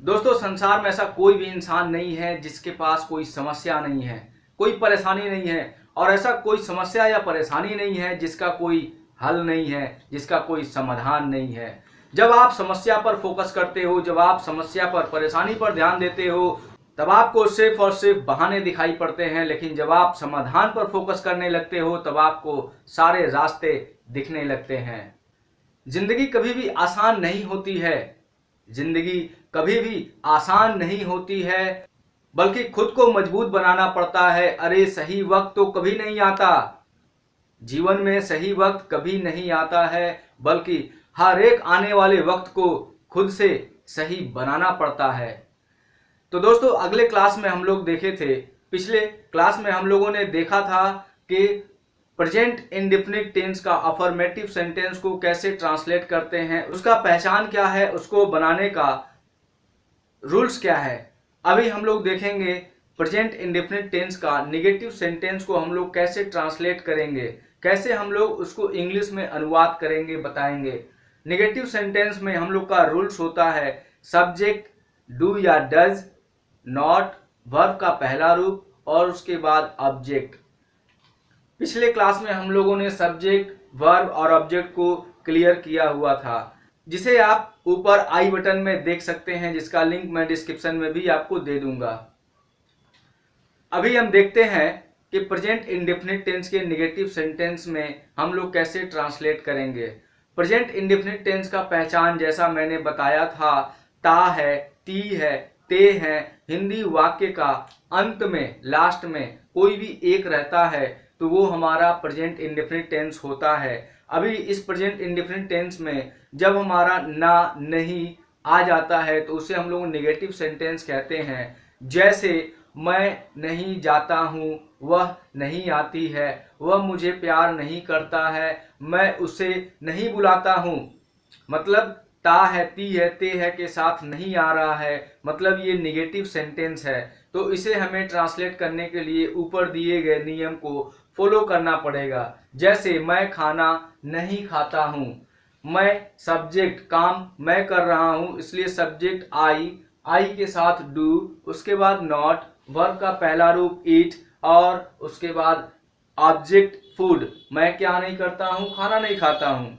दोस्तों, संसार में ऐसा कोई भी इंसान नहीं है जिसके पास कोई समस्या नहीं है, कोई परेशानी नहीं है। और ऐसा कोई समस्या या परेशानी नहीं है जिसका कोई हल नहीं है, जिसका कोई समाधान नहीं है। जब आप समस्या पर फोकस करते हो, जब आप समस्या पर, परेशानी पर ध्यान देते हो, तब आपको सिर्फ और सिर्फ बहाने दिखाई पड़ते हैं। लेकिन जब आप समाधान पर फोकस करने लगते हो तब आपको सारे रास्ते दिखने लगते हैं। जिंदगी कभी भी आसान नहीं होती है, जिंदगी कभी भी आसान नहीं होती है, बल्कि खुद को मजबूत बनाना पड़ता है। अरे सही वक्त तो कभी नहीं आता, जीवन में सही वक्त कभी नहीं आता है, बल्कि हर एक आने वाले वक्त को खुद से सही बनाना पड़ता है। तो दोस्तों, अगले क्लास में हम लोग देखे थे, पिछले क्लास में हम लोगों ने देखा था कि प्रेजेंट इंडेफिनिट टेंस का अफर्मेटिव सेंटेंस को कैसे ट्रांसलेट करते हैं, उसका पहचान क्या है, उसको बनाने का रूल्स क्या है। अभी हम लोग देखेंगे प्रेजेंट इंडेफिनिट टेंस का नेगेटिव सेंटेंस को हम लोग कैसे ट्रांसलेट करेंगे, कैसे हम लोग उसको इंग्लिश में अनुवाद करेंगे, बताएंगे। नेगेटिव सेंटेंस में हम लोग का रूल्स होता है सब्जेक्ट डू या डज, नॉट, वर्ब का पहला रूप और उसके बाद ऑब्जेक्ट। पिछले क्लास में हम लोगों ने सब्जेक्ट, वर्ब और ऑब्जेक्ट को क्लियर किया हुआ था, जिसे आप ऊपर आई बटन में देख सकते हैं, जिसका लिंक मैं डिस्क्रिप्शन में भी आपको दे दूंगा। अभी हम देखते हैं कि प्रेजेंट इंडेफिनिट टेंस के नेगेटिव सेंटेंस में हम लोग कैसे ट्रांसलेट करेंगे। प्रेजेंट इंडेफिनिट टेंस का पहचान जैसा मैंने बताया था, ता है, ती है, ते है। हिंदी वाक्य का अंत में, लास्ट में कोई भी एक रहता है तो वो हमारा प्रेजेंट इंडेफिनिट टेंस होता है। अभी इस प्रेजेंट इंडेफिनिट टेंस में जब हमारा ना, नहीं आ जाता है तो उसे हम लोग नेगेटिव सेंटेंस कहते हैं। जैसे मैं नहीं जाता हूँ, वह नहीं आती है, वह मुझे प्यार नहीं करता है, मैं उसे नहीं बुलाता हूँ। मतलब ता है, ती है, ते है के साथ नहीं आ रहा है, मतलब ये नेगेटिव सेंटेंस है। तो इसे हमें ट्रांसलेट करने के लिए ऊपर दिए गए नियम को फॉलो करना पड़ेगा। जैसे मैं खाना नहीं खाता हूँ, मैं सब्जेक्ट, काम मैं कर रहा हूँ, इसलिए सब्जेक्ट आई के साथ डू, उसके बाद नॉट, वर्ब का पहला रूप ईट और उसके बाद ऑब्जेक्ट फूड, मैं क्या नहीं करता हूँ, खाना नहीं खाता हूँ।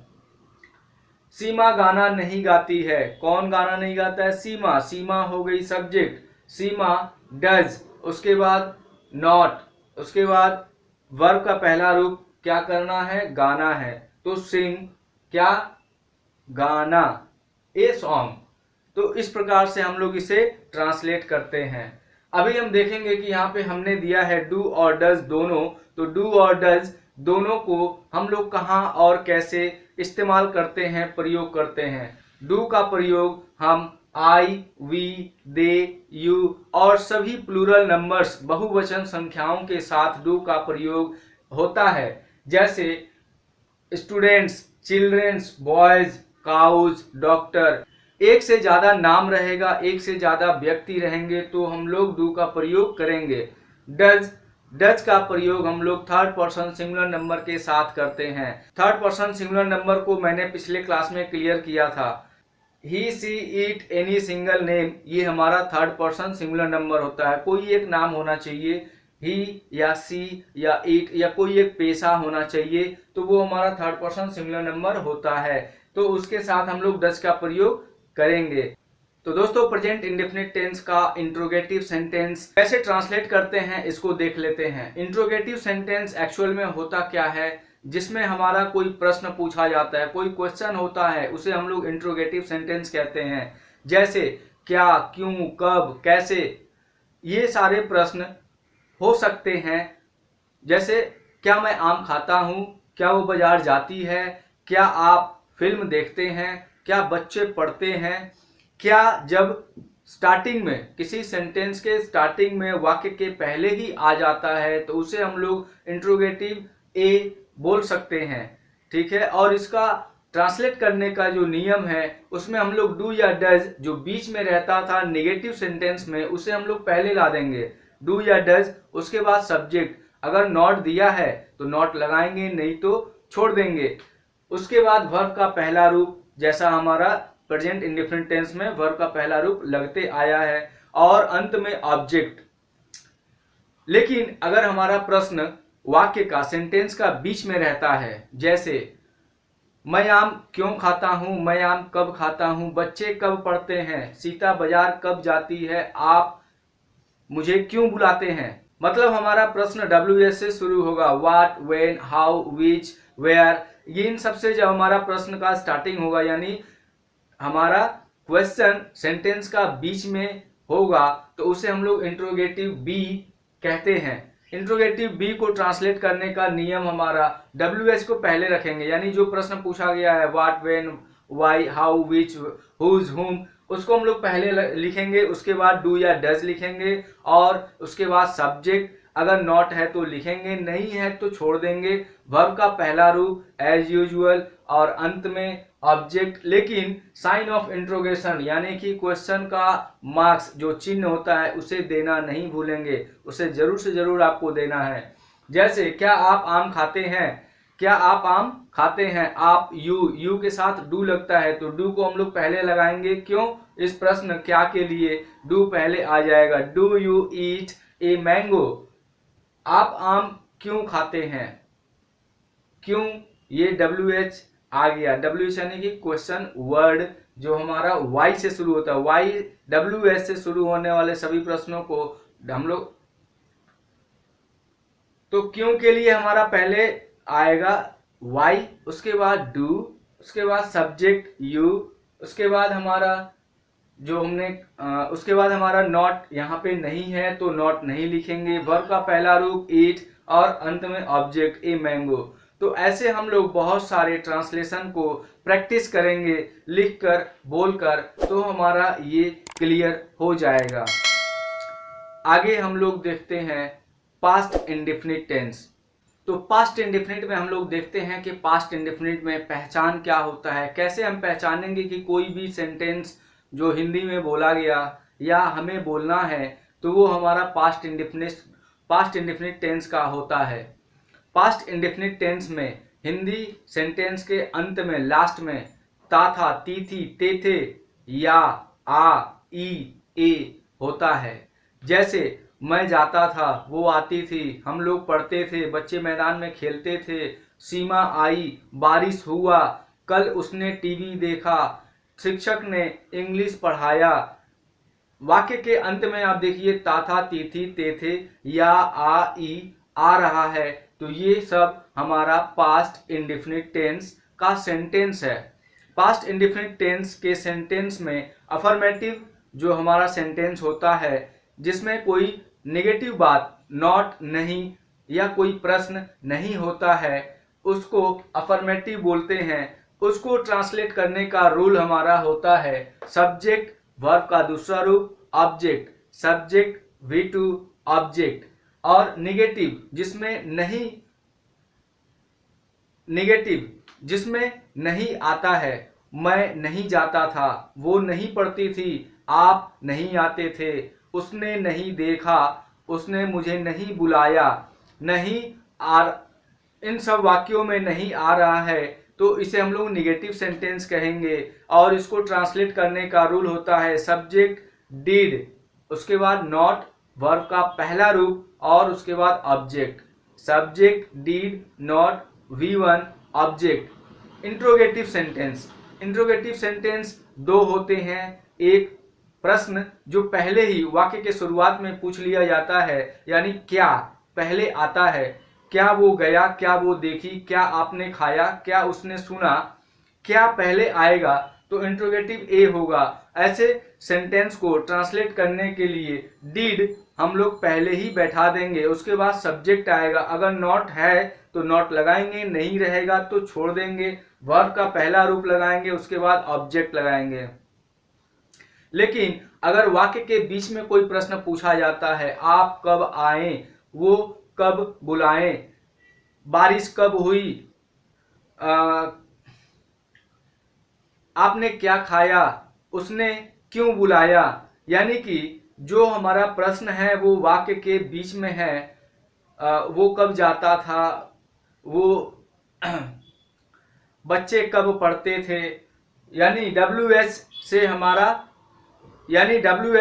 सीमा गाना नहीं गाती है, कौन गाना नहीं गाता है, सीमा, सीमा हो गई सब्जेक्ट, सीमा डज, उसके बाद नॉट, उसके बाद वर्ब का पहला रूप क्या करना है, गाना है, तो सिंग, क्या, गाना, ए सॉन्ग। तो इस प्रकार से हम लोग इसे ट्रांसलेट करते हैं। अभी हम देखेंगे कि यहाँ पे हमने दिया है डू और डज दोनों, तो डू और डज दोनों को हम लोग कहाँ और कैसे इस्तेमाल करते हैं, प्रयोग करते हैं। डू का प्रयोग हम आई, वी, दे, यू और सभी प्लूरल नंबर्स, बहुवचन संख्याओं के साथ डू का प्रयोग होता है। जैसे students, childrens, boys, cows, doctor. एक से ज्यादा नाम रहेगा, एक से ज्यादा व्यक्ति रहेंगे तो हम लोग डू का प्रयोग करेंगे। डज, डज का प्रयोग हम लोग थर्ड पर्सन सिंगुलर नंबर के साथ करते हैं। थर्ड पर्सन सिंगुलर नंबर को मैंने पिछले क्लास में क्लियर किया था। ही, सी, इट, एनी सिंगल नेम, ये हमारा थर्ड पर्सन सिंगुलर नंबर होता है। कोई एक नाम होना चाहिए, ही या सी या इट, या कोई एक पेशा होना चाहिए, तो वो हमारा थर्ड पर्सन सिंगुलर नंबर होता है। तो उसके साथ हम लोग डज का प्रयोग करेंगे। तो दोस्तों, प्रेजेंट इंडेफिनिट टेंस का इंट्रोगेटिव सेंटेंस कैसे ट्रांसलेट करते हैं इसको देख लेते हैं। इंट्रोगेटिव सेंटेंस एक्चुअल में होता क्या है, जिसमें हमारा कोई प्रश्न पूछा जाता है, कोई क्वेश्चन होता है, उसे हम लोग इंट्रोगेटिव सेंटेंस कहते हैं। जैसे क्या, क्यों, कब, कैसे, ये सारे प्रश्न हो सकते हैं। जैसे क्या मैं आम खाता हूँ, क्या वो बाजार जाती है, क्या आप फिल्म देखते हैं, क्या बच्चे पढ़ते हैं। क्या जब स्टार्टिंग में, किसी सेंटेंस के स्टार्टिंग में वाक्य के पहले ही आ जाता है तो उसे हम लोग इंट्रोगेटिव ए बोल सकते हैं। ठीक है, और इसका ट्रांसलेट करने का जो नियम है उसमें हम लोग डू या डज जो बीच में रहता था नेगेटिव सेंटेंस में, उसे हम लोग पहले ला देंगे, डू या डज, उसके बाद सब्जेक्ट। अगर नॉट दिया है तो नॉट लगाएंगे, नहीं तो छोड़ देंगे। उसके बाद वर्ब का पहला रूप, जैसा हमारा प्रेजेंट इंडेफिनिट टेंस में वर्ब का पहला रूप लगते आया है और अंत में ऑब्जेक्ट। लेकिन अगर हमारा प्रश्न वाक्य का, सेंटेंस का बीच में रहता है, जैसे मैं आम क्यों खाता हूं, मैं आम कब खाता हूं, बच्चे कब पढ़ते हैं, सीता बाजार कब जाती है, आप मुझे क्यों बुलाते हैं। मतलब हमारा प्रश्न WH से शुरू होगा, what, when, how, which, where. ये इन सबसे जब हमारा प्रश्न का स्टार्टिंग होगा, यानी हमारा क्वेश्चन सेंटेंस का बीच में होगा, तो उसे हम लोग इंट्रोगेटिव बी कहते हैं। इंट्रोगेटिव बी को ट्रांसलेट करने का नियम हमारा WH को पहले रखेंगे, यानी जो प्रश्न पूछा गया है what, when, why, how, which, whose, whom, उसको हम लोग पहले लिखेंगे, उसके बाद डू या डज लिखेंगे और उसके बाद सब्जेक्ट, अगर नॉट है तो लिखेंगे, नहीं है तो छोड़ देंगे, वर्ब का पहला रूप एज यूजुअल और अंत में ऑब्जेक्ट। लेकिन साइन ऑफ इंट्रोगेशन यानी कि क्वेश्चन का मार्क्स जो चिन्ह होता है उसे देना नहीं भूलेंगे, उसे जरूर से जरूर आपको देना है। जैसे क्या आप आम खाते हैं, क्या आप आम खाते हैं, आप यू के साथ डू लगता है तो डू को हम लोग पहले लगाएंगे। क्यों? इस प्रश्न क्या के लिए डू पहले आ जाएगा। Do you eat a mango, आप आम क्यों खाते हैं, क्यों, ये WH आ गया। WH यानी कि क्वेश्चन वर्ड जो हमारा वाई से शुरू होता है, वाई WH से शुरू होने वाले सभी प्रश्नों को हम लोग, तो क्यों के लिए हमारा पहले आएगा वाई, उसके बाद डू, उसके बाद सब्जेक्ट यू, उसके बाद हमारा जो हमने उसके बाद हमारा नॉट, यहाँ पे नहीं है तो नॉट नहीं लिखेंगे, वर्ब का पहला रूप ईट और अंत में ऑब्जेक्ट ए मैंगो। तो ऐसे हम लोग बहुत सारे ट्रांसलेशन को प्रैक्टिस करेंगे लिखकर, बोलकर, तो हमारा ये क्लियर हो जाएगा। आगे हम लोग देखते हैं पास्ट इंडेफिनिट टेंस। तो पास्ट इंडेफिनिट में हम लोग देखते हैं कि पास्ट इंडेफिनिट में पहचान क्या होता है, कैसे हम पहचानेंगे कि कोई भी सेंटेंस जो हिंदी में बोला गया या हमें बोलना है तो वो हमारा पास्ट इंडेफिनिट टेंस का होता है। पास्ट इंडेफिनिट टेंस में हिंदी सेंटेंस के अंत में, लास्ट में ता था, ती थी, ते थे, या, आ, ई, ए होता है। जैसे मैं जाता था, वो आती थी, हम लोग पढ़ते थे, बच्चे मैदान में खेलते थे, सीमा आई, बारिश हुआ, कल उसने टीवी देखा, शिक्षक ने इंग्लिश पढ़ाया। वाक्य के अंत में आप देखिए ता था, ती थी, ते थे, या, आ, ई आ रहा है, तो ये सब हमारा पास्ट इंडेफिनिट टेंस का सेंटेंस है। पास्ट इंडेफिनिट टेंस के सेंटेंस में अफर्मेटिव जो हमारा सेंटेंस होता है, जिसमें कोई नेगेटिव बात, नॉट, नहीं या कोई प्रश्न नहीं होता है, उसको अफर्मेटिव बोलते हैं। उसको ट्रांसलेट करने का रूल हमारा होता है सब्जेक्ट, वर्ब का दूसरा रूप ऑब्जेक्ट, सब्जेक्ट V2 ऑब्जेक्ट, और नेगेटिव जिसमें नहीं आता है, मैं नहीं जाता था, वो नहीं पढ़ती थी, आप नहीं आते थे, उसने नहीं देखा, उसने मुझे नहीं बुलाया, नहीं आ, इन सब वाक्यों में नहीं आ रहा है तो इसे हम लोग निगेटिव सेंटेंस कहेंगे। और इसको ट्रांसलेट करने का रूल होता है सब्जेक्ट डिड, उसके बाद नॉट, वर्ब का पहला रूप और उसके बाद object, subject did not V1 object. Interrogative sentence दो होते हैं, एक प्रश्न जो पहले ही वाक्य के शुरुआत में पूछ लिया जाता है, यानी क्या पहले आता है, क्या वो गया, क्या वो देखी, क्या आपने खाया, क्या उसने सुना, क्या पहले आएगा, तो इंट्रोगेटिव ए होगा। ऐसे सेंटेंस को ट्रांसलेट करने के लिए डिड हम लोग पहले ही बैठा देंगे, उसके बाद सब्जेक्ट आएगा, अगर नॉट है तो नॉट लगाएंगे, नहीं रहेगा तो छोड़ देंगे, वर्ब का पहला रूप लगाएंगे, उसके बाद ऑब्जेक्ट लगाएंगे। लेकिन अगर वाक्य के बीच में कोई प्रश्न पूछा जाता है, आप कब आए, वो कब बुलाएं, बारिश कब हुई, आपने क्या खाया, उसने क्यों बुलाया, यानी कि जो हमारा प्रश्न है वो वाक्य के बीच में है, वो कब जाता था, वो बच्चे कब पढ़ते थे, यानी WH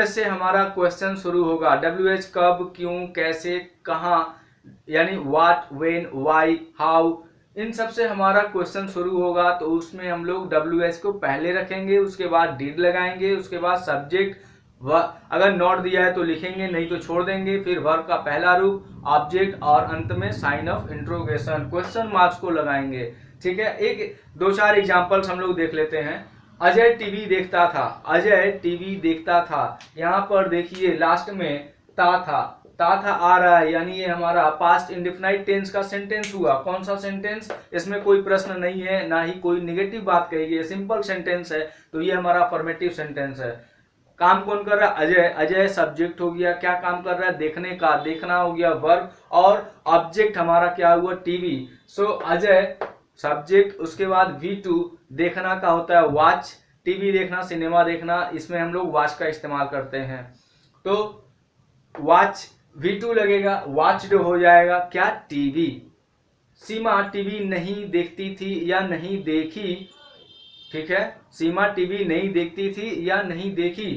से हमारा क्वेश्चन शुरू होगा। WH कब, क्यों, कैसे, कहाँ, यानी व्हाट, व्हेन, व्हाई, हाउ, इन सब से हमारा क्वेश्चन शुरू होगा। तो उसमें हम लोग WH को पहले रखेंगे, उसके बाद डिड लगाएंगे, उसके बाद सब्जेक्ट, अगर नॉट दिया है तो लिखेंगे, नहीं तो छोड़ देंगे, फिर वर्ब का पहला रूप, ऑब्जेक्ट, और अंत में sign of interrogation, question marks को लगाएंगे। ठीक है, एक दो चार एग्जांपल्स हम लोग देख लेते हैं। अजय टीवी देखता था, अजय टीवी देखता था। यहाँ पर देखिए लास्ट में ता था आ रहा है, यानी ये हमारा पास्ट इंडेफिनाइट टेंस का सेंटेंस हुआ। कौन सा सेंटेंस? इसमें कोई प्रश्न नहीं है, ना ही कोई नेगेटिव बात कही गई है, सिंपल सेंटेंस है, तो ये हमारा अफर्मेटिव सेंटेंस है। काम कौन कर रहा है? अजय। अजय सब्जेक्ट हो गया, क्या काम कर रहा है? देखने का, देखना हो गया वर्ब, और ऑब्जेक्ट हमारा क्या हुआ? टीवी। सो अजय सब्जेक्ट, उसके बाद V2 देखना का होता है वॉच, टीवी देखना, सिनेमा देखना, इसमें हम लोग वॉच का इस्तेमाल करते हैं। तो वॉच V2 लगेगा, वॉच्ड हो जाएगा क्या? टीवी। सीमा टीवी नहीं देखती थी या नहीं देखी। ठीक है, सीमा टीवी नहीं देखती थी या नहीं देखी।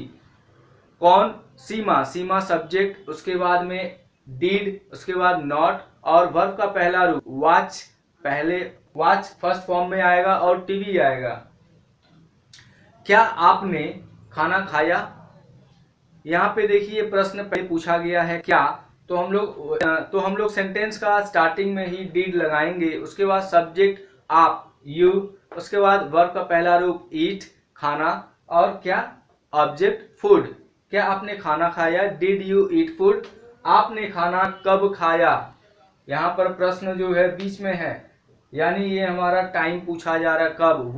कौन? सीमा। सीमा सब्जेक्ट, उसके बाद में डिड, उसके बाद नॉट, और वर्ब का पहला रूप वॉच, पहले वॉच फर्स्ट फॉर्म में आएगा और टीवी आएगा। क्या आपने खाना खाया? यहाँ पे देखिए प्रश्न पहले पूछा गया है क्या, तो हम लोग सेंटेंस का स्टार्टिंग में ही डिड लगाएंगे, उसके बाद सब्जेक्ट आप, यू, उसके बाद वर्ब का पहला रूप ईट, खाना, और क्या? Object food. क्या आपने खाना खाया? Did you eat food? आपने खाना कब खाया? यहाँ पर प्रश्न जो है बीच में है, यानी ये हमारा टाइम पूछा जा रहा है, कब?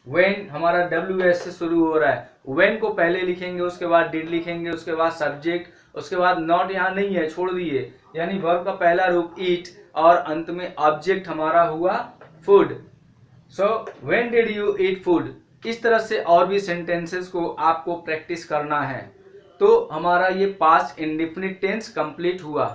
व्हेन हमारा WH से शुरू हो रहा है, व्हेन को पहले लिखेंगे, उसके बाद डिड लिखेंगे, उसके बाद सब्जेक्ट, उसके बाद नॉट यहाँ नहीं है, छोड़ दिए, यानी वर्ब का पहला रूप ईट, और अंत में ऑब्जेक्ट हमारा हुआ food. So when did you eat food? इस तरह से और भी सेंटेंसेस को आपको प्रैक्टिस करना है। तो हमारा ये पास्ट इंडेफिनिट टेंस कंप्लीट हुआ।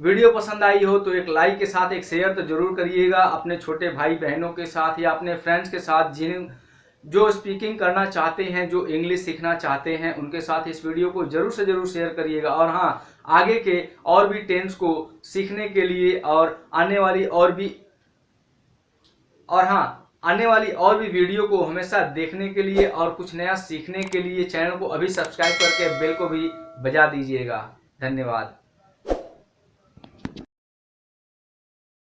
वीडियो पसंद आई हो तो एक लाइक के साथ एक शेयर तो जरूर करिएगा अपने छोटे भाई बहनों के साथ या अपने फ्रेंड्स के साथ, जो स्पीकिंग करना चाहते हैं, जो इंग्लिश सीखना चाहते हैं, उनके साथ इस वीडियो को जरूर से जरूर शेयर करिएगा। और हाँ, आगे के और भी टेंस को सीखने के लिए और आने वाली और भी वीडियो को हमेशा देखने के लिए और कुछ नया सीखने के लिए चैनल को अभी सब्सक्राइब करके बेल को भी बजा दीजिएगा। धन्यवाद।